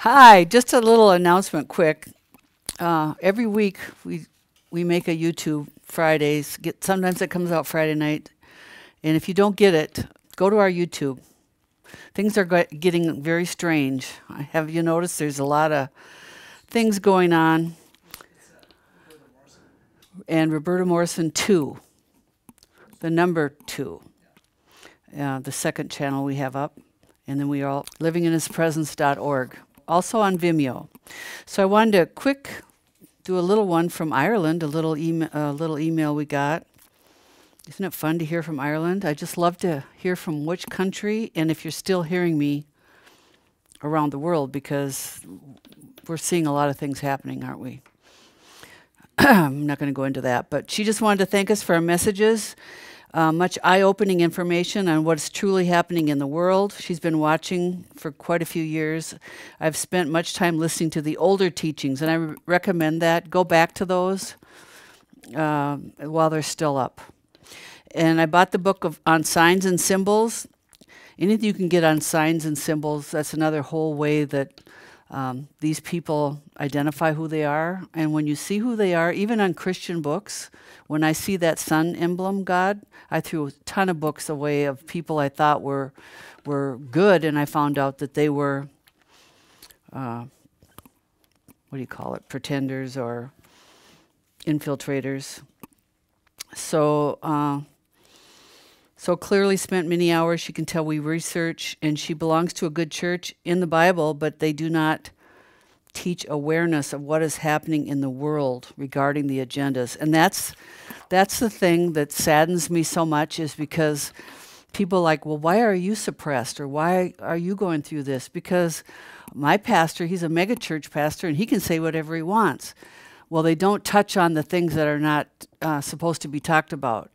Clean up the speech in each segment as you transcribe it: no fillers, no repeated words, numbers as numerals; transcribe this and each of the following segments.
Hi, just a little announcement quick. Every week we make a YouTube Fridays. Sometimes it comes out Friday night. And if you don't get it, go to our YouTube. Things are getting very strange. Have you noticed there's a lot of things going on? And Roberta Morrison 2, the number 2, the second channel we have up. And then we are all livinginhispresence.org. Also on Vimeo. So I wanted to do a little one from Ireland, a little email we got. Isn't it fun to hear from Ireland? I just love to hear from which country, and if you're still hearing me around the world, because we're seeing a lot of things happening, aren't we? I'm not going to go into that, but she just wanted to thank us for our messages. Much eye-opening information on what's truly happening in the world. She's been watching for quite a few years. I've spent much time listening to the older teachings, and I recommend that. Go back to those while they're still up. And I bought the book on signs and symbols. Anything you can get on signs and symbols, that's another whole way that these people identify who they are. And when you see who they are, even on Christian books, when I see that sun emblem, God, I threw a ton of books away of people I thought were good, and I found out that they were, what do you call it, pretenders or infiltrators. So clearly spent many hours. You can tell we research, and she belongs to a good church in the Bible, but they do not teach awareness of what is happening in the world regarding the agendas. And that's the thing that saddens me so much, is because people are like, well, why are you suppressed? Or why are you going through this? Because my pastor, he's a megachurch pastor, and he can say whatever he wants. Well, they don't touch on the things that are not supposed to be talked about.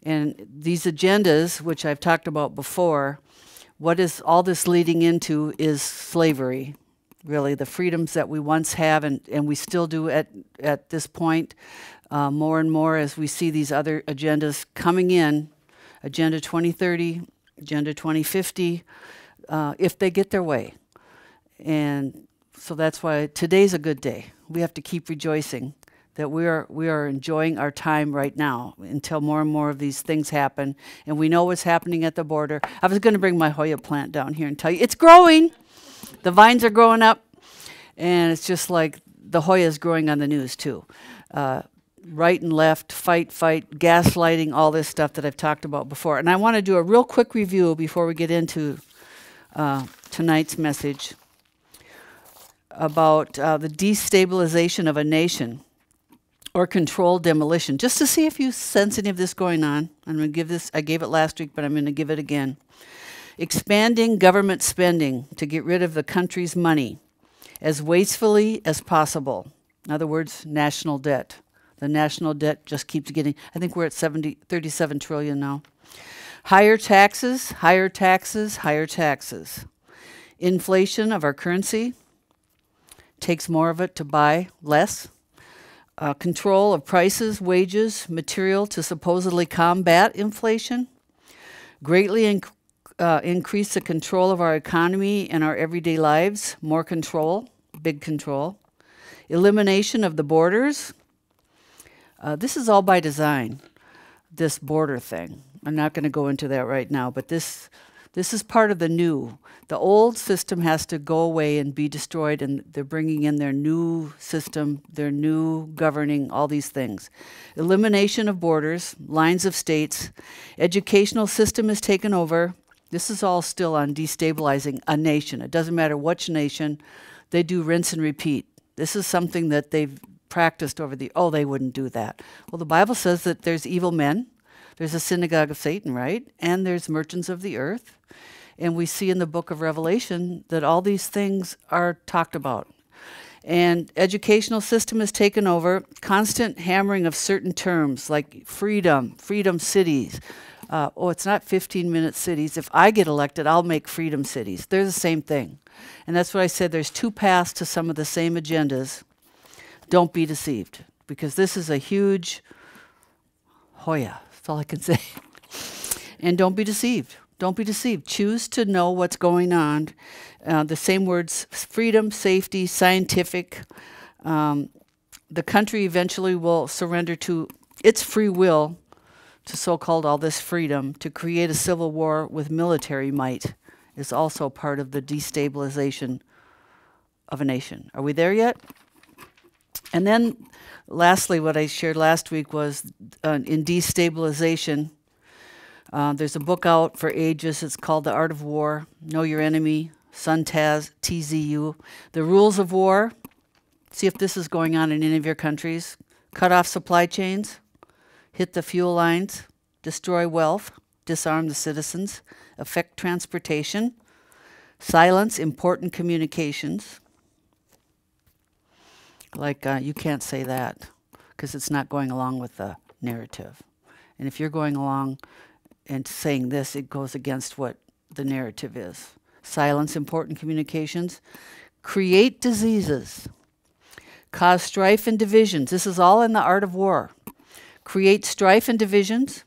And these agendas, which I've talked about before, what is all this leading into is slavery. Really, the freedoms that we once have, and we still do at this point, more and more as we see these other agendas coming in, Agenda 2030, Agenda 2050, if they get their way. And so that's why today's a good day. We have to keep rejoicing that we are enjoying our time right now until more and more of these things happen, and we know what's happening at the border. I was going to bring my Hoya plant down here and tell you, it's growing. The vines are growing up, and it's just like the Hoya is growing on the news too. Right and left, fight, gaslighting, all this stuff that I've talked about before. And I want to do a real quick review before we get into tonight's message about the destabilization of a nation or controlled demolition, just to see if you sense any of this going on. I'm going to give this, I gave it last week, but I'm going to give it again. Expanding government spending to get rid of the country's money as wastefully as possible. In other words, national debt. The national debt just keeps getting, I think we're at 37 trillion now. Higher taxes, higher taxes, higher taxes. Inflation of our currency takes more of it to buy less. Control of prices, wages, material to supposedly combat inflation. Greatly increase the control of our economy and our everyday lives. More control, big control. Elimination of the borders. This is all by design, this border thing. I'm not going to go into that right now, but this is part of the new. The old system has to go away and be destroyed, and they're bringing in their new system, their new governing, all these things. Elimination of borders, lines of states. Educational system is taken over. This is all still on destabilizing a nation. It doesn't matter which nation. They do rinse and repeat. This is something that they've practiced over they wouldn't do that. Well, the Bible says that there's evil men. There's a synagogue of Satan, right? And there's merchants of the earth. And we see in the book of Revelation that all these things are talked about. And educational system is taken over. Constant hammering of certain terms like freedom cities. It's not 15-minute cities. If I get elected, I'll make freedom cities. They're the same thing. And that's what I said. There's two paths to some of the same agendas. Don't be deceived, because this is a huge Hoya. That's all I can say. And don't be deceived. Don't be deceived. Choose to know what's going on. The same words, freedom, safety, scientific. The country eventually will surrender to its free will to so-called all this freedom. To create a civil war with military might is also part of the destabilization of a nation. Are we there yet? And then lastly, what I shared last week was in destabilization, there's a book out for ages. It's called The Art of War, Know Your Enemy, Sun Taz, TZU. The rules of war. See if this is going on in any of your countries. Cut off supply chains, hit the fuel lines, destroy wealth, disarm the citizens, affect transportation, silence important communications. Like you can't say that because it's not going along with the narrative. And if you're going along and saying this, it goes against what the narrative is. Silence important communications, create diseases, cause strife and divisions. This is all in the art of war. Create strife and divisions,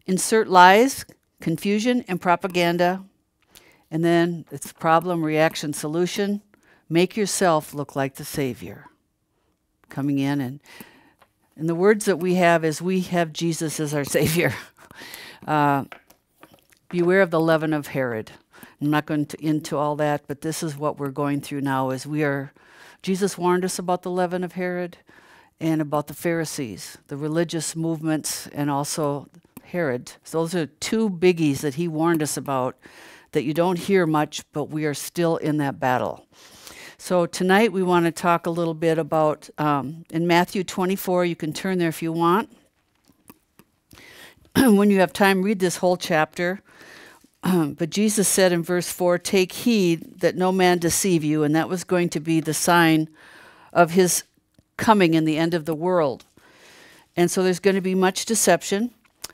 insert lies, confusion, and propaganda, and then it's problem, reaction, solution. Make yourself look like the Savior. Coming in, and the words that we have is we have Jesus as our Savior. Beware of the leaven of Herod. I'm not going into all that, but this is what we're going through now. Jesus warned us about the leaven of Herod and about the Pharisees, the religious movements, and also Herod. So those are two biggies that he warned us about that you don't hear much, but we are still in that battle. So tonight we want to talk a little bit about, in Matthew 24, you can turn there if you want. When you have time, read this whole chapter. But Jesus said in verse 4, take heed that no man deceive you, and that was going to be the sign of his coming in the end of the world. And so there's going to be much deception.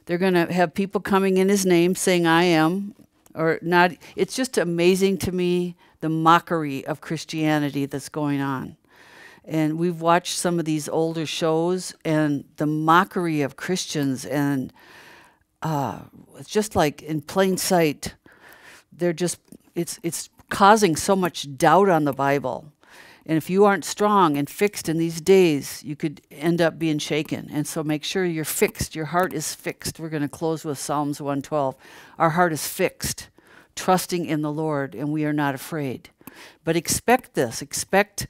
They're going to have people coming in his name saying, I am, or not. It's just amazing to me the mockery of Christianity that's going on. And we've watched some of these older shows and the mockery of Christians, and it's just like in plain sight. It's causing so much doubt on the Bible. And if you aren't strong and fixed in these days, you could end up being shaken. And so make sure you're fixed. Your heart is fixed. We're going to close with Psalms 112. Our heart is fixed, trusting in the Lord, and we are not afraid. But expect this. Expect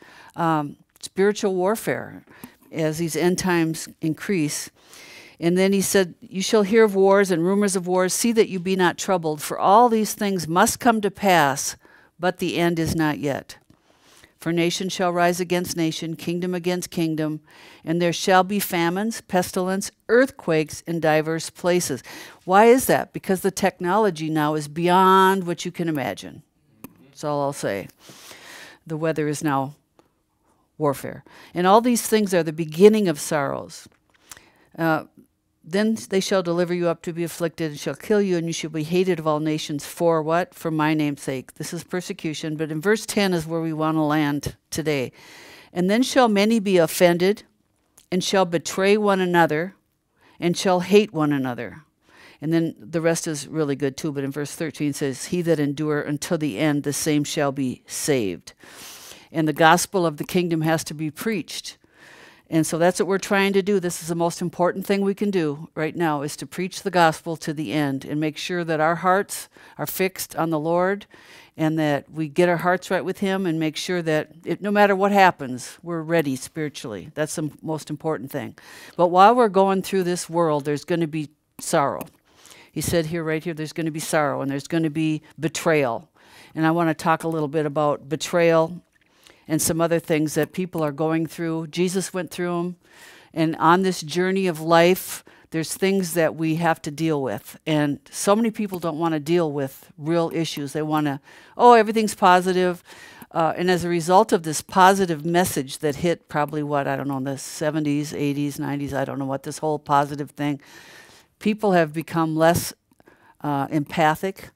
spiritual warfare as these end times increase. And then he said, you shall hear of wars and rumors of wars. See that you be not troubled, for all these things must come to pass, but the end is not yet. For nation shall rise against nation, kingdom against kingdom, and there shall be famines, pestilence, earthquakes in diverse places. Why is that? Because the technology now is beyond what you can imagine. That's all I'll say. The weather is now warfare. And all these things are the beginning of sorrows. Then they shall deliver you up to be afflicted, and shall kill you, and you shall be hated of all nations. For what? For my name's sake. This is persecution. But in verse 10 is where we want to land today. And then shall many be offended, and shall betray one another, and shall hate one another. And then the rest is really good too. But in verse 13 says, he that endure until the end, the same shall be saved. And the gospel of the kingdom has to be preached. And so that's what we're trying to do. This is the most important thing we can do right now, is to preach the gospel to the end and make sure that our hearts are fixed on the Lord, and that we get our hearts right with him, and make sure that no matter what happens, we're ready spiritually. That's the most important thing. But while we're going through this world, there's going to be sorrow. He said here, right here, there's going to be sorrow, and there's going to be betrayal. And I want to talk a little bit about betrayal and some other things that people are going through. Jesus went through them. And on this journey of life, there's things that we have to deal with. And so many people don't want to deal with real issues. They want to, everything's positive. And as a result of this positive message that hit probably the 70s, 80s, 90s, I don't know what, this whole positive thing, people have become less empathic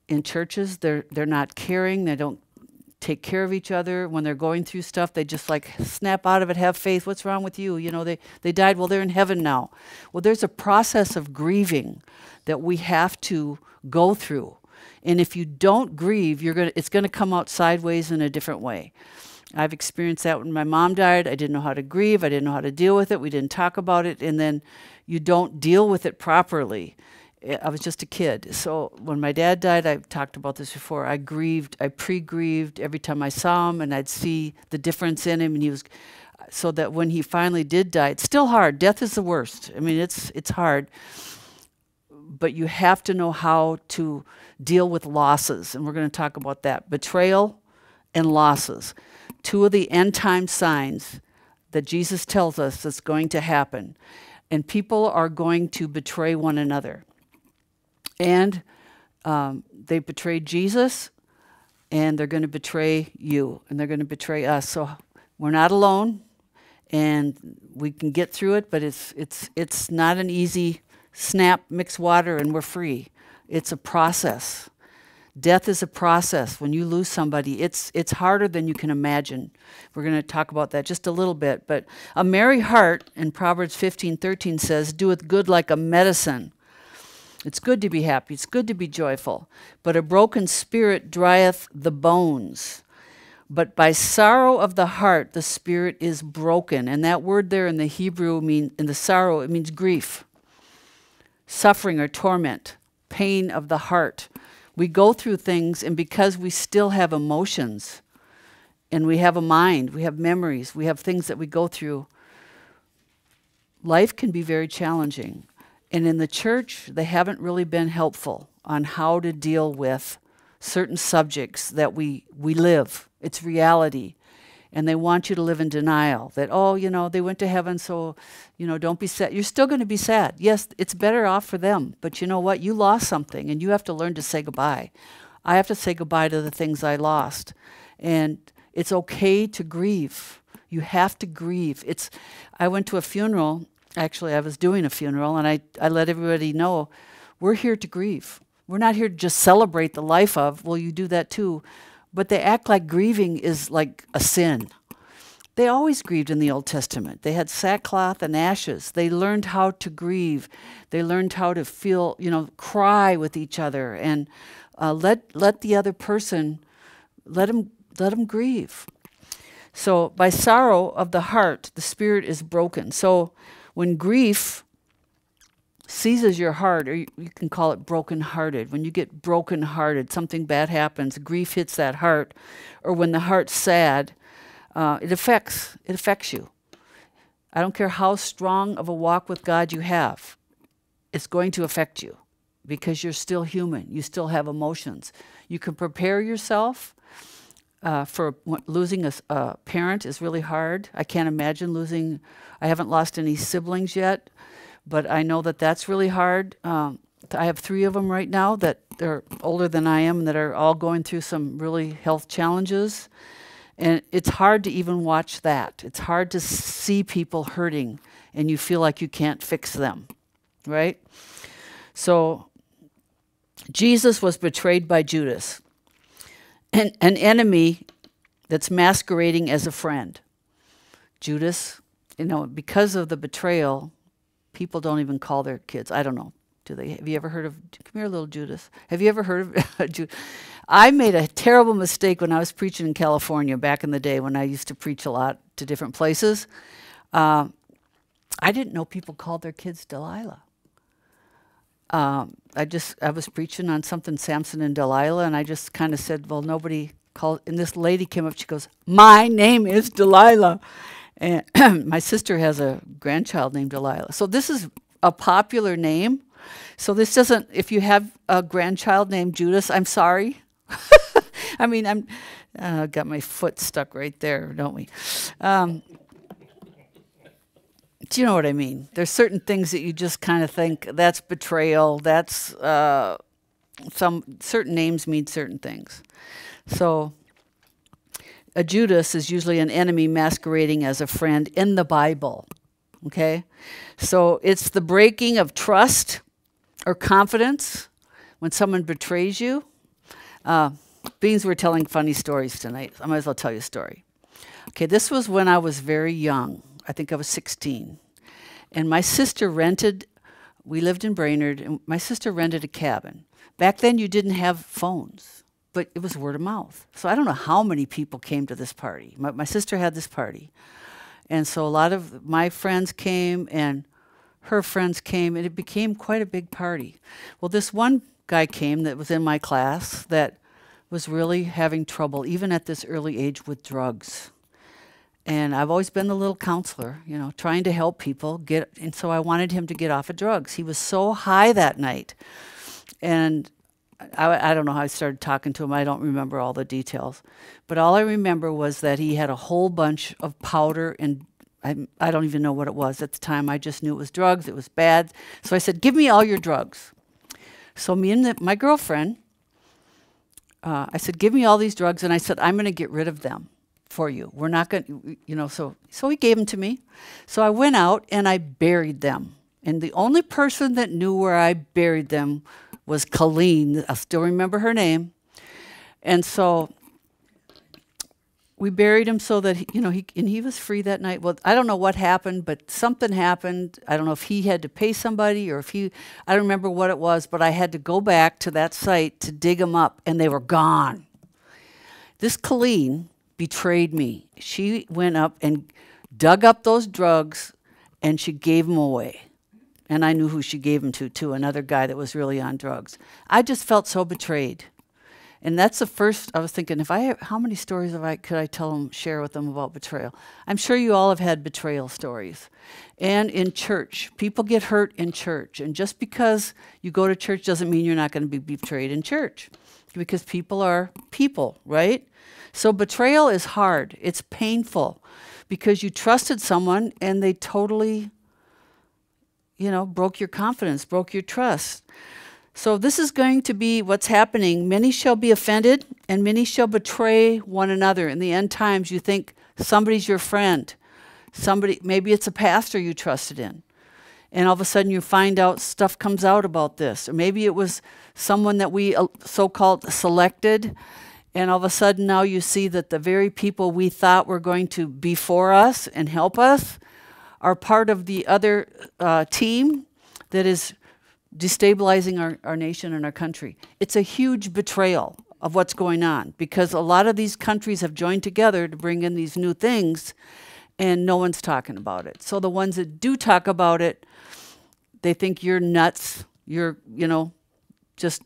in churches. They're not caring. They don't take care of each other. When they're going through stuff, they just like snap out of it, have faith. What's wrong with you? You know, they died. Well, they're in heaven now. Well, there's a process of grieving that we have to go through. And if you don't grieve, it's going to come out sideways in a different way. I've experienced that when my mom died. I didn't know how to grieve. I didn't know how to deal with it. We didn't talk about it. And then you don't deal with it properly. I was just a kid. So when my dad died, I've talked about this before, I pre-grieved every time I saw him, and I'd see the difference in him. And so that when he finally did die, it's still hard. Death is the worst. I mean, it's hard. But you have to know how to deal with losses. And we're going to talk about that. Betrayal and losses. Two of the end time signs that Jesus tells us that's going to happen. And people are going to betray one another. And they betrayed Jesus, and they're going to betray you, and they're going to betray us. So we're not alone, and we can get through it, but it's not an easy snap, mix water, and we're free. It's a process. Death is a process. When you lose somebody, it's harder than you can imagine. We're going to talk about that just a little bit. But a merry heart, in Proverbs 15:13 says, doeth good like a medicine. It's good to be happy. It's good to be joyful. But a broken spirit drieth the bones. But by sorrow of the heart, the spirit is broken. And that word there in the Hebrew, in the sorrow, it means grief, suffering or torment, pain of the heart. We go through things, and because we still have emotions, and we have a mind, we have memories, we have things that we go through, life can be very challenging. And in the church, they haven't really been helpful on how to deal with certain subjects that we live. It's reality. And they want you to live in denial that, oh, you know, they went to heaven, so, you know, don't be sad. You're still going to be sad. Yes, it's better off for them. But you know what? You lost something, and you have to learn to say goodbye. I have to say goodbye to the things I lost. And it's okay to grieve. You have to grieve. I went to a funeral. Actually, I was doing a funeral, and I let everybody know, we're here to grieve. We're not here to just celebrate the life of. Well, you do that too. But they act like grieving is like a sin. They always grieved in the Old Testament. They had sackcloth and ashes. They learned how to grieve. They learned how to feel, cry with each other, and let the other person, let them grieve. So by sorrow of the heart, the spirit is broken. So when grief seizes your heart, or you can call it broken-hearted. When you get broken-hearted, something bad happens, grief hits that heart, or when the heart's sad, it affects you. I don't care how strong of a walk with God you have, it's going to affect you because you're still human. You still have emotions. You can prepare yourself for losing a parent is really hard. I can't imagine losing. I haven't lost any siblings yet, but I know that that's really hard. I have 3 of them right now that they're older than I am, that are all going through some really health challenges. And it's hard to even watch that. It's hard to see people hurting and you feel like you can't fix them, right? So Jesus was betrayed by Judas, an enemy that's masquerading as a friend. Judas, because of the betrayal, people don't even call their kids. I don't know. Do they? Have you ever heard of, come here, little Judas. Have you ever heard of Judas? I made a terrible mistake when I was preaching in California back in the day when I used to preach a lot to different places. I didn't know people called their kids Delilah. I was preaching on something, Samson and Delilah, and I just kind of said, well, nobody called, and this lady came up, she goes, my name is Delilah. And my sister has a grandchild named Delilah. So this is a popular name. So this doesn't, if you have a grandchild named Judas, I'm sorry. I mean, got my foot stuck right there, don't we? Do you know what I mean? There's certain things that you just kind of think, that's betrayal, that's, certain names mean certain things. So a Judas is usually an enemy masquerading as a friend in the Bible, okay? So it's the breaking of trust or confidence when someone betrays you. being we're telling funny stories tonight, I might as well tell you a story. Okay, this was when I was very young. I think I was 16. And my sister rented, we lived in Brainerd, and my sister rented a cabin. Back then you didn't have phones, but it was word of mouth. So I don't know how many people came to this party. My sister had this party. And so a lot of my friends came and her friends came, and it became quite a big party. Well, this one guy came that was in my class that was really having trouble, even at this early age, with drugs. And I've always been the little counselor, you know, trying to help people get, and so I wanted him to get off of drugs. He was so high that night. And I don't know how I started talking to him. I don't remember all the details. But all I remember was that he had a whole bunch of powder, and I don't even know what it was at the time. I just knew it was drugs. It was bad. So I said, give me all your drugs. So me and my girlfriend, I said, give me all these drugs. And I said, I'm going to get rid of them for you. We're not going to, you know, so he gave them to me. So I went out and I buried them. And the only person that knew where I buried them was Colleen. I still remember her name. And so we buried him so that, he was free that night. Well, I don't know what happened, but something happened. I don't know if he had to pay somebody or if I don't remember what it was, but I had to go back to that site to dig them up, and they were gone. This Colleen betrayed me. She went up and dug up those drugs, and she gave them away. And I knew who she gave them to, another guy that was really on drugs. I just felt so betrayed. And that's the first, I was thinking, how many stories could I share with them about betrayal? I'm sure you all have had betrayal stories. And in church, people get hurt in church. And just because you go to church doesn't mean you're not going to be betrayed in church. Because people are people, right? So betrayal is hard. It's painful. Because you trusted someone and they totally, broke your confidence, broke your trust. So this is going to be what's happening. Many shall be offended, and many shall betray one another. In the end times, you think somebody's your friend. Maybe it's a pastor you trusted in. And all of a sudden you find out stuff comes out about this. Or maybe it was someone that we so-called selected, and all of a sudden now you see that the very people we thought were going to be for us and help us are part of the other team that is destabilizing our nation and our country. It's a huge betrayal of what's going on, because a lot of these countries have joined together to bring in these new things, and no one's talking about it. So the ones that do talk about it, they think you're nuts, you're, just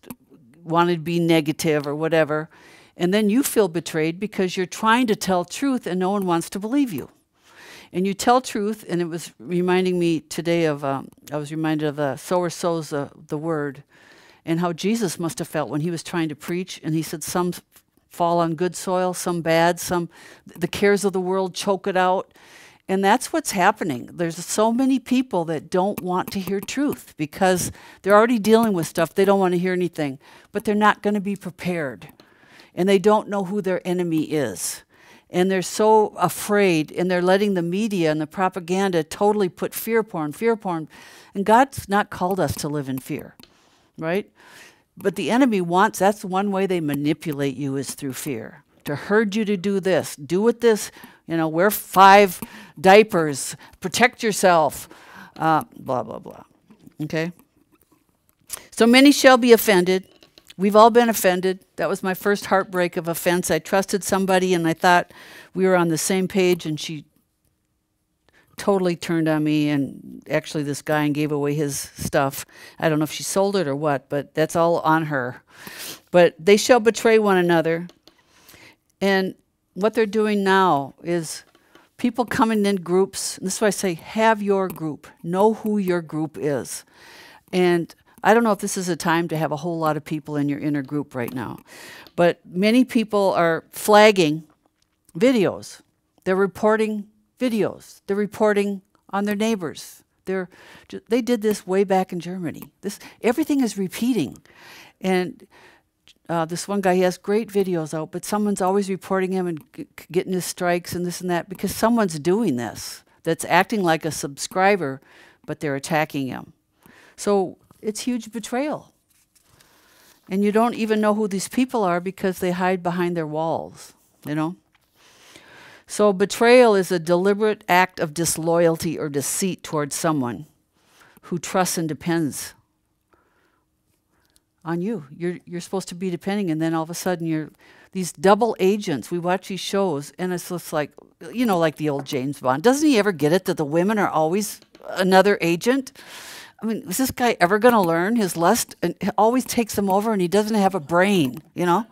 wanted to be negative or whatever. And then you feel betrayed because you're trying to tell truth and no one wants to believe you. And you tell truth, and it was reminding me today of, I was reminded of the sower sows the word, and how Jesus must have felt when he was trying to preach, and he said some fall on good soil, some bad, the cares of the world choke it out. And that's what's happening. There's so many people that don't want to hear truth because they're already dealing with stuff. They don't want to hear anything, but they're not going to be prepared. And they don't know who their enemy is. And they're so afraid, and they're letting the media and the propaganda totally put fear porn. And God's not called us to live in fear, right? But the enemy that's one way they manipulate you, is through fear. To herd you to do this, do it this, wear 5 diapers, protect yourself, blah, blah, blah, okay? So many shall be offended. We've all been offended. That was my first heartbreak of offense. I trusted somebody and I thought we were on the same page, and she totally turned on me, and actually this guy, and gave away his stuff. I don't know if she sold it or what, but that's all on her. But they shall betray one another. And what they're doing now is people coming in groups. And this is why I say have your group. Know who your group is. And I don't know if this is a time to have a whole lot of people in your inner group right now, but many people are flagging videos. They're reporting videos. They're reporting on their neighbors. They did this way back in Germany. Everything is repeating. And this one guy, he has great videos out, but someone's always reporting him and getting his strikes and this and that, because someone's doing this that's acting like a subscriber, but they're attacking him. So it's huge betrayal. And you don't even know who these people are because they hide behind their walls, you know? So betrayal is a deliberate act of disloyalty or deceit towards someone who trusts and depends on you. You're supposed to be depending, and then all of a sudden you're these double agents. We watch these shows, and it's just like, you know, like the old James Bond. Doesn't he ever get it that the women are always another agent? I mean, is this guy ever going to learn his lust? And it always takes him over, and he doesn't have a brain, you know?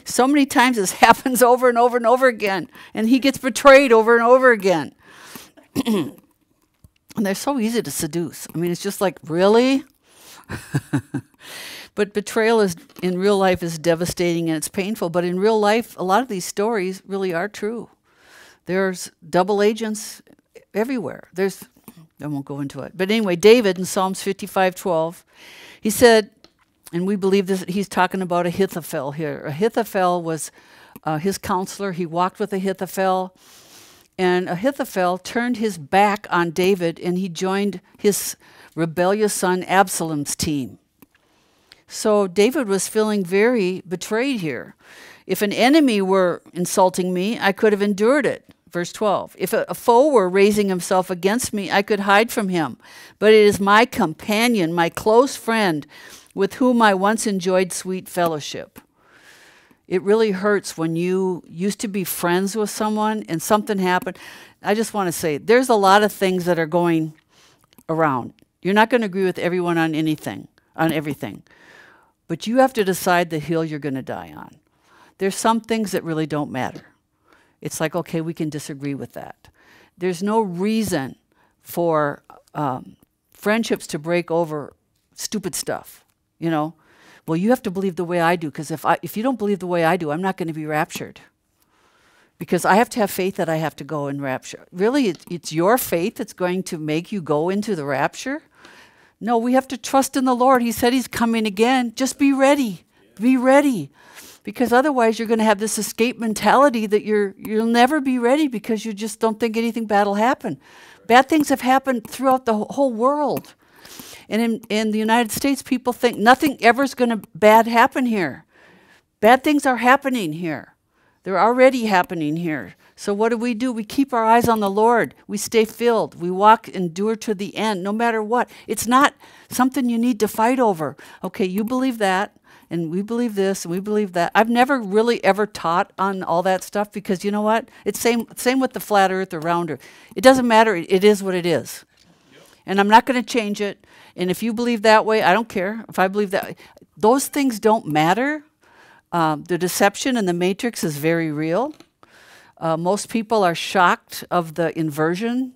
So many times this happens over and over and over again, and he gets betrayed over and over again. And they're so easy to seduce. I mean, it's just like, really? But betrayal is in real life is devastating and it's painful. But in real life, a lot of these stories really are true. There's double agents everywhere. I won't go into it. But anyway, David in Psalms 55:12, he said, and we believe this, he's talking about Ahithophel here. Ahithophel was his counselor. He walked with Ahithophel. And Ahithophel turned his back on David and he joined his rebellious son Absalom's team. So David was feeling very betrayed here. If an enemy were insulting me, I could have endured it. Verse 12. If a foe were raising himself against me, I could hide from him. But it is my companion, my close friend, with whom I once enjoyed sweet fellowship. It really hurts when you used to be friends with someone and something happened. I just want to say, there's a lot of things that are going around. You're not going to agree with everyone on anything, on everything. But you have to decide the hill you're going to die on. There's some things that really don't matter. It's like, okay, we can disagree with that. There's no reason for friendships to break over stupid stuff, you know. Well, you have to believe the way I do, because if you don't believe the way I do, I'm not going to be raptured. Because I have to have faith that I have to go in rapture. Really, it's your faith that's going to make you go into the rapture? No, we have to trust in the Lord. He said he's coming again. Just be ready. Be ready. Because otherwise you're going to have this escape mentality that you'll never be ready because you just don't think anything bad will happen. Bad things have happened throughout the whole world. And in the United States, people think nothing ever is going to bad happen here. Bad things are happening here. They're already happening here. So what do? We keep our eyes on the Lord. We stay filled. We walk, endure to the end, no matter what. It's not something you need to fight over. Okay, you believe that, and we believe this, and we believe that. I've never really ever taught on all that stuff because you know what? It's same with the flat earth or round earth. It doesn't matter. It is what it is. Yep. And I'm not going to change it. And if you believe that way, I don't care. If I believe that, those things don't matter. The deception and the matrix is very real. Most people are shocked of the inversion.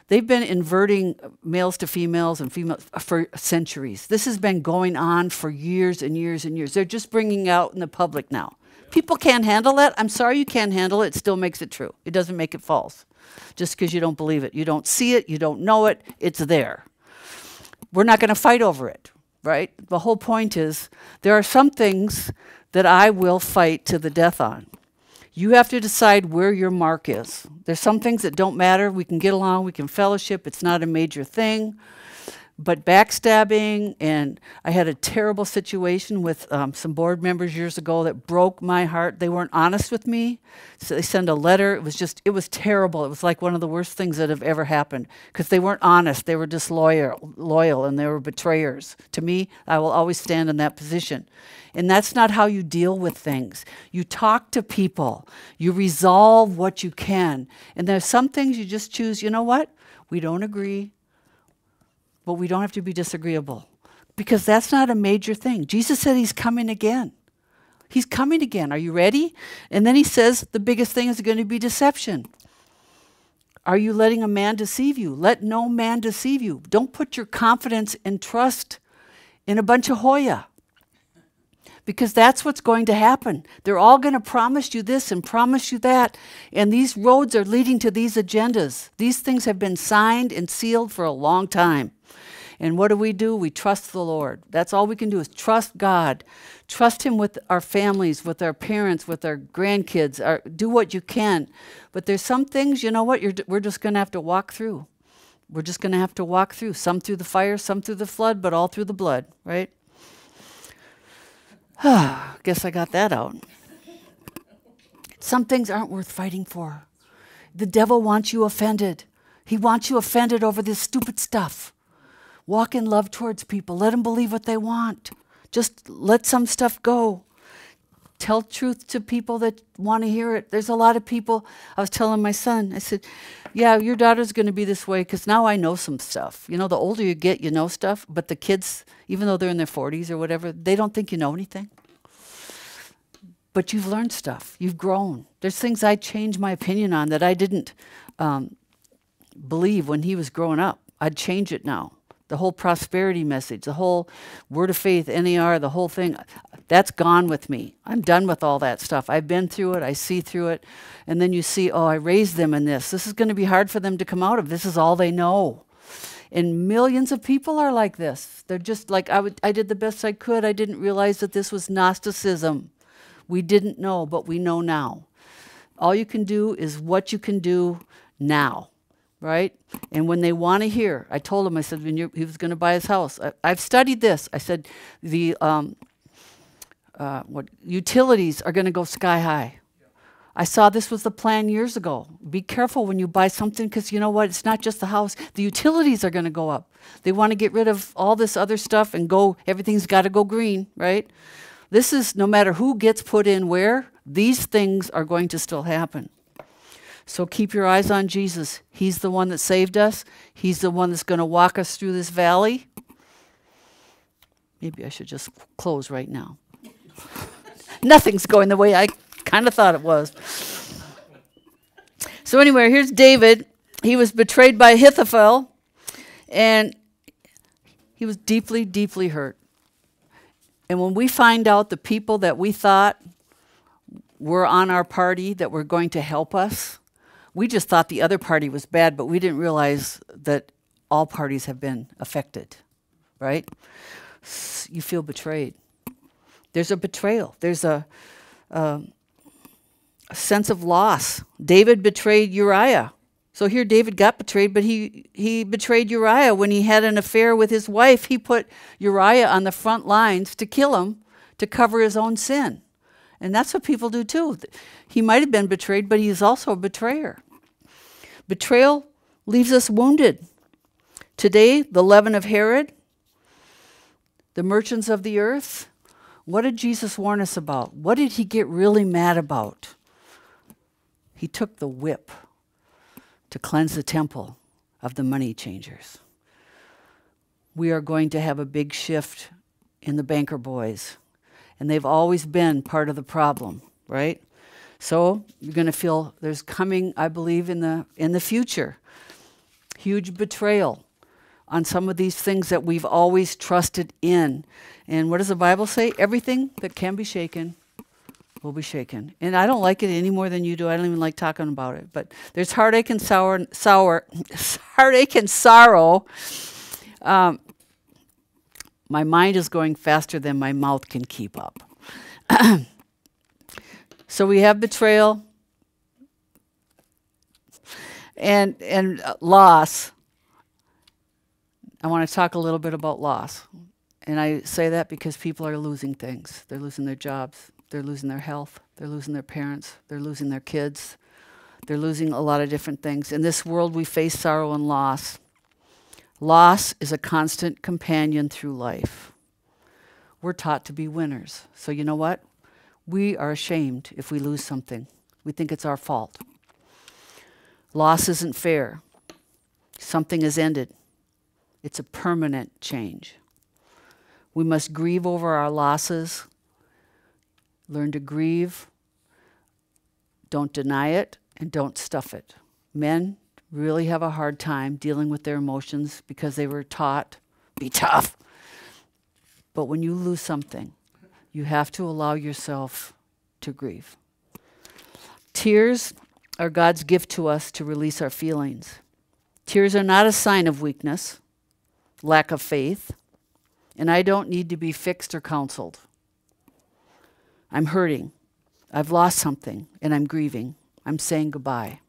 They've been inverting males to females and females for centuries. This has been going on for years and years and years. They're just bringing it out in the public now. People can't handle that. I'm sorry you can't handle it. It still makes it true. It doesn't make it false. Just because you don't believe it. You don't see it. You don't know it. It's there. We're not going to fight over it, right? The whole point is there are some things that I will fight to the death on. You have to decide where your mark is. There's some things that don't matter. We can get along. We can fellowship. It's not a major thing. But backstabbing, and I had a terrible situation with some board members years ago that broke my heart. They weren't honest with me. So they sent a letter. It was terrible. It was like one of the worst things that have ever happened because they weren't honest. They were disloyal, and they were betrayers. To me, I will always stand in that position. And that's not how you deal with things. You talk to people. You resolve what you can. And there's some things you just choose, you know what? We don't agree. But we don't have to be disagreeable because that's not a major thing. Jesus said he's coming again. He's coming again. Are you ready? And then he says the biggest thing is going to be deception. Are you letting a man deceive you? Let no man deceive you. Don't put your confidence and trust in a bunch of Hoya because that's what's going to happen. They're all going to promise you this and promise you that. And these roads are leading to these agendas. These things have been signed and sealed for a long time. And what do? We trust the Lord. That's all we can do is trust God. Trust him with our families, with our parents, with our grandkids. Do what you can. But there's some things, you know what, we're just going to have to walk through. We're just going to have to walk through. Some through the fire, some through the flood, but all through the blood, right? Guess I got that out. Some things aren't worth fighting for. The devil wants you offended. He wants you offended over this stupid stuff. Walk in love towards people. Let them believe what they want. Just let some stuff go. Tell truth to people that want to hear it. There's a lot of people. I was telling my son, I said, yeah, your daughter's going to be this way because now I know some stuff. You know, the older you get, you know stuff. But the kids, even though they're in their 40s or whatever, they don't think you know anything. But you've learned stuff. You've grown. There's things I changed my opinion on that I didn't believe when he was growing up. I'd change it now. The whole prosperity message, the whole word of faith, NER, the whole thing, that's gone with me. I'm done with all that stuff. I've been through it. I see through it. And then you see, oh, I raised them in this. This is going to be hard for them to come out of. This is all they know. And millions of people are like this. They're just like, I did the best I could. I didn't realize that this was Gnosticism. We didn't know, but we know now. All you can do is what you can do now. Right? And when they want to hear, I told him, I said, when he was going to buy his house, I've studied this. I said, the utilities are going to go sky high. I saw this was the plan years ago. Be careful when you buy something because you know what? It's not just the house. The utilities are going to go up. They want to get rid of all this other stuff and go, everything's got to go green, right? This is no matter who gets put in where, these things are going to still happen. So keep your eyes on Jesus. He's the one that saved us. He's the one that's going to walk us through this valley. Maybe I should just close right now. Nothing's going the way I kind of thought it was. So anyway, here's David. He was betrayed by Ahithophel, and he was deeply, deeply hurt. And when we find out the people that we thought were on our party that were going to help us, we just thought the other party was bad, but we didn't realize that all parties have been affected, right? You feel betrayed. There's a betrayal. There's a sense of loss. David betrayed Uriah. So here David got betrayed, but he betrayed Uriah when he had an affair with his wife. He put Uriah on the front lines to kill him, to cover his own sin. And that's what people do too. He might have been betrayed, but he's also a betrayer. Betrayal leaves us wounded. Today, the leaven of Herod, the merchants of the earth, what did Jesus warn us about? What did he get really mad about? He took the whip to cleanse the temple of the money changers. We are going to have a big shift in the banker boys. And they've always been part of the problem, right? So you're going to feel there's coming, I believe, in the future, huge betrayal on some of these things that we've always trusted in. And what does the Bible say? Everything that can be shaken will be shaken. And I don't like it any more than you do. I don't even like talking about it. But there's heartache and heartache and sorrow. My mind is going faster than my mouth can keep up. So we have betrayal and loss. I want to talk a little bit about loss. And I say that because people are losing things. They're losing their jobs. They're losing their health. They're losing their parents. They're losing their kids. They're losing a lot of different things. In this world, we face sorrow and loss. Loss is a constant companion through life. We're taught to be winners. So you know what? We are ashamed if we lose something. We think it's our fault. Loss isn't fair. Something has ended. It's a permanent change. We must grieve over our losses. Learn to grieve. Don't deny it and don't stuff it. Men really have a hard time dealing with their emotions because they were taught, be tough. But when you lose something, you have to allow yourself to grieve. Tears are God's gift to us to release our feelings. Tears are not a sign of weakness, lack of faith, and I don't need to be fixed or counseled. I'm hurting. I've lost something, and I'm grieving. I'm saying goodbye.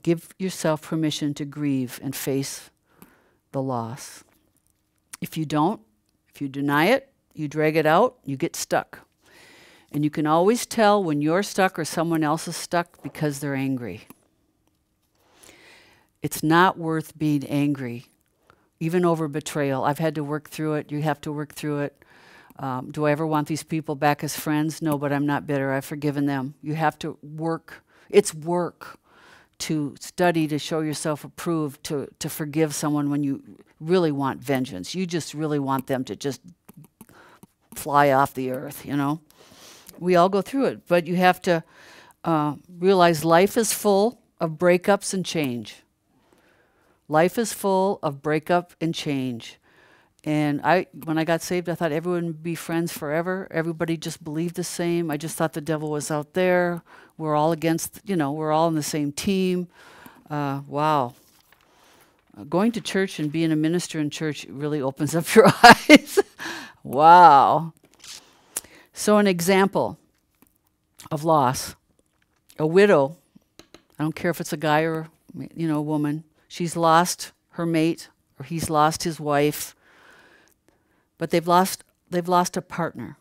Give yourself permission to grieve and face the loss. If you don't, if you deny it, You drag it out, you get stuck. And you can always tell when you're stuck or someone else is stuck because they're angry. It's not worth being angry, even over betrayal. I've had to work through it. You have to work through it. Do I ever want these people back as friends? No, but I'm not bitter. I've forgiven them. You have to work. It's work to study, to show yourself approved, to forgive someone when you really want vengeance. You just really want them to just fly off the earth, you know. We all go through it, but you have to realize life is full of breakups and change. Life is full of breakup and change. And when I got saved, I thought everyone would be friends forever. Everybody just believed the same. I just thought the devil was out there. We're all against, we're all on the same team. Wow. Going to church and being a minister in church really opens up your eyes. Wow. So an example of loss. A widow, I don't care if it's a guy or a woman, she's lost her mate or he's lost his wife. But they've lost a partner.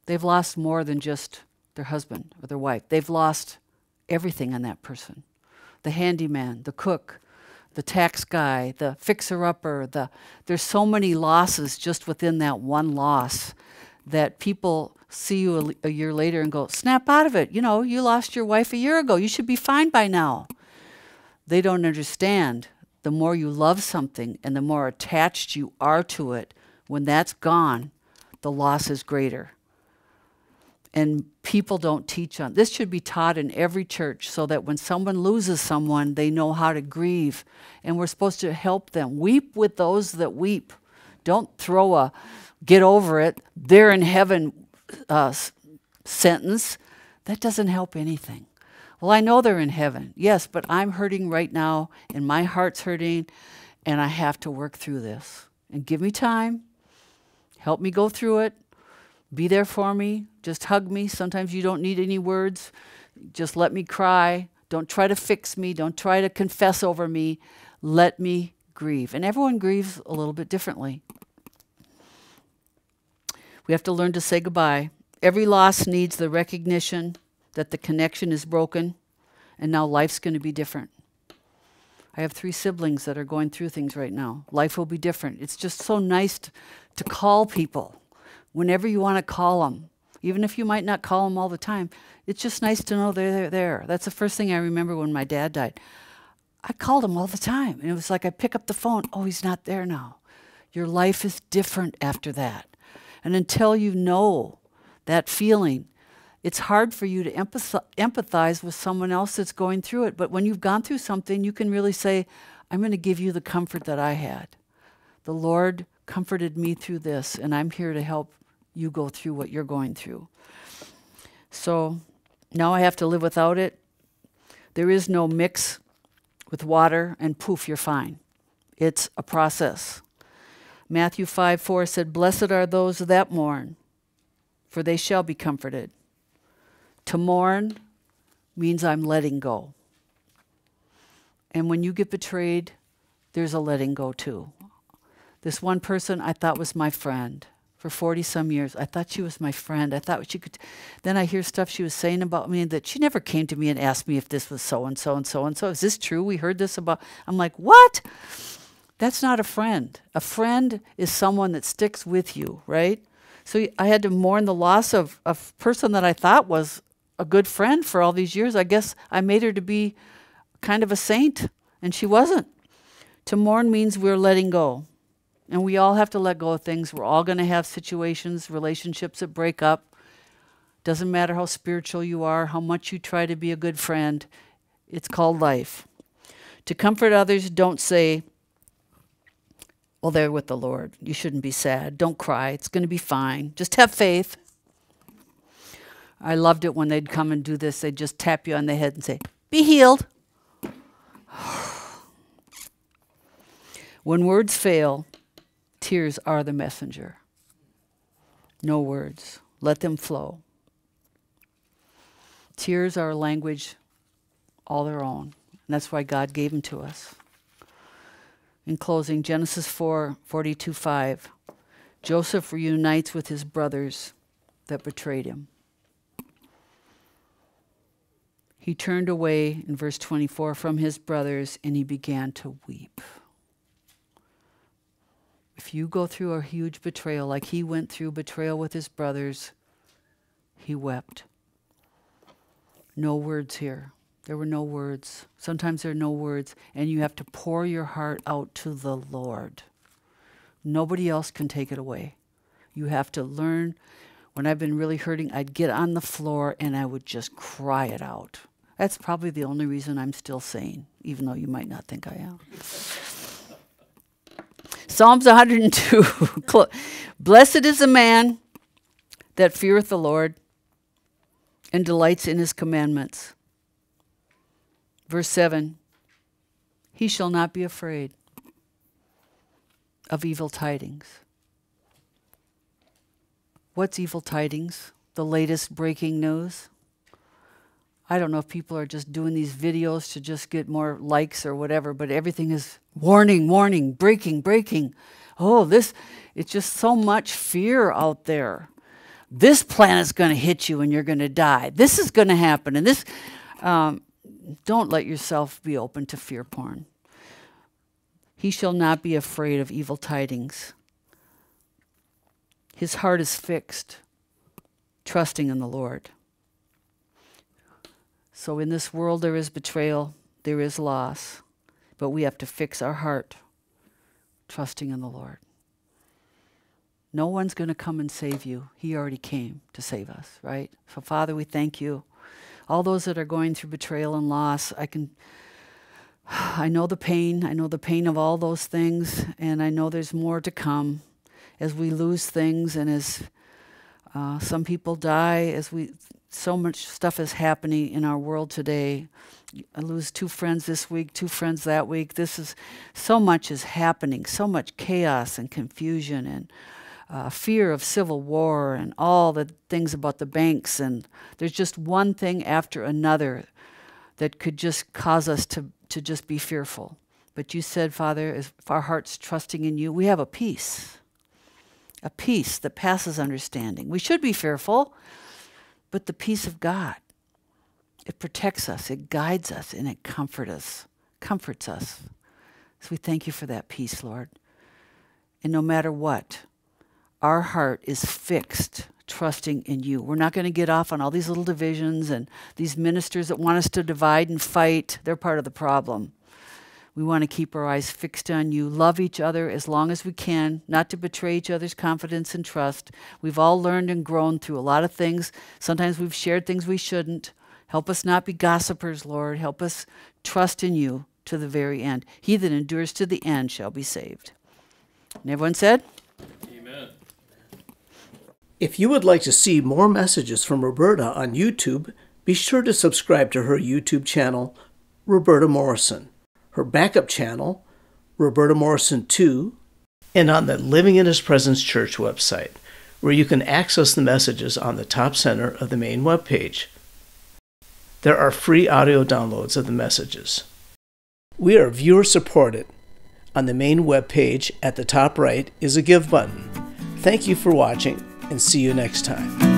They've lost more than just their husband or their wife. They've lost everything on that person. The handyman, the cook, the tax guy, the fixer-upper. There's so many losses just within that one loss that people see you a year later and go, snap out of it. You lost your wife a year ago. You should be fine by now. They don't understand. The more you love something and the more attached you are to it, when that's gone, the loss is greater. And people don't teach on this. Should be taught in every church so that when someone loses someone, they know how to grieve. And we're supposed to help them. Weep with those that weep. Don't throw a get over it, they're in heaven sentence. That doesn't help anything. Well, I know they're in heaven. Yes, but I'm hurting right now, and my heart's hurting, and I have to work through this. And give me time. Help me go through it. Be there for me. Just hug me. Sometimes you don't need any words. Just let me cry. Don't try to fix me. Don't try to confess over me. Let me grieve. And everyone grieves a little bit differently. We have to learn to say goodbye. Every loss needs the recognition that the connection is broken, and now life's going to be different. I have 3 siblings that are going through things right now. Life will be different. It's just so nice to call people whenever you want to call them, even if you might not call them all the time. It's just nice to know they're there. That's the first thing I remember when my dad died. I called him all the time, and it was like I pick up the phone. Oh, he's not there now. Your life is different after that. And until you know that feeling, it's hard for you to empathize with someone else that's going through it. But when you've gone through something, you can really say, I'm going to give you the comfort that I had. The Lord comforted me through this, and I'm here to help you go through what you're going through. So now I have to live without it. There is no mix with water and poof, you're fine. It's a process. Matthew 5:4 said, Blessed are those that mourn, for they shall be comforted. To mourn means I'm letting go. And when you get betrayed, there's a letting go too. This one person I thought was my friend for 40-some years. I thought she was my friend. I thought she could. Then I hear stuff she was saying about me that she never came to me and asked me if this was so-and-so and so-and-so. Is this true? We heard this about. I'm like, what? That's not a friend. A friend is someone that sticks with you, right? So I had to mourn the loss of a person that I thought was a good friend for all these years. I guess I made her to be kind of a saint, and she wasn't. To mourn means we're letting go. And we all have to let go of things. We're all going to have situations, relationships that break up. Doesn't matter how spiritual you are, how much you try to be a good friend. It's called life. To comfort others, don't say, well, they're with the Lord. You shouldn't be sad. Don't cry. It's going to be fine. Just have faith. I loved it when they'd come and do this. They'd just tap you on the head and say, be healed. When words fail, tears are the messenger. No words. Let them flow. Tears are a language all their own. And that's why God gave them to us. In closing, Genesis 4:42-5. Joseph reunites with his brothers that betrayed him. He turned away, in verse 24, from his brothers, and he began to weep. If you go through a huge betrayal, like he went through betrayal with his brothers, he wept. No words here. There were no words. Sometimes there are no words, and you have to pour your heart out to the Lord. Nobody else can take it away. You have to learn. When I've been really hurting, I'd get on the floor and I would just cry it out. That's probably the only reason I'm still sane, even though you might not think I am. Psalms 102. Blessed is the man that feareth the Lord and delights in his commandments. Verse 7. He shall not be afraid of evil tidings. What's evil tidings? The latest breaking news? I don't know if people are just doing these videos to just get more likes or whatever, but everything is warning, warning, breaking, breaking. Oh, it's just so much fear out there. This planet's going to hit you and you're going to die. This is going to happen. And this, don't let yourself be open to fear porn. He shall not be afraid of evil tidings. His heart is fixed, trusting in the Lord. So in this world there is betrayal, there is loss, but we have to fix our heart, trusting in the Lord. No one's going to come and save you. He already came to save us, right? So Father, we thank you. All those that are going through betrayal and loss, I know the pain. I know the pain of all those things, and I know there's more to come as we lose things and as some people die, so much stuff is happening in our world today. I lose 2 friends this week, 2 friends that week. So much is happening, so much chaos and confusion and fear of civil war and all the things about the banks. And there's just one thing after another that could just cause us to just be fearful. But you said, Father, if our heart's trusting in you, we have a peace that passes understanding. We should be fearful, but the peace of God, it protects us, it guides us, and it comforts us. So we thank you for that peace, Lord. And no matter what, our heart is fixed, trusting in you. We're not going to get off on all these little divisions and these ministers that want us to divide and fight. They're part of the problem. We want to keep our eyes fixed on you, love each other as long as we can, not to betray each other's confidence and trust. We've all learned and grown through a lot of things. Sometimes we've shared things we shouldn't. Help us not be gossipers, Lord. Help us trust in you to the very end. He that endures to the end shall be saved. And everyone said? Amen. If you would like to see more messages from Roberta on YouTube, be sure to subscribe to her YouTube channel, Roberta Morrison, her backup channel, Roberta Morrison 2, and on the Living in His Presence Church website, where you can access the messages on the top center of the main webpage. There are free audio downloads of the messages. We are viewer supported. On the main webpage at the top right is a Give button. Thank you for watching, and see you next time.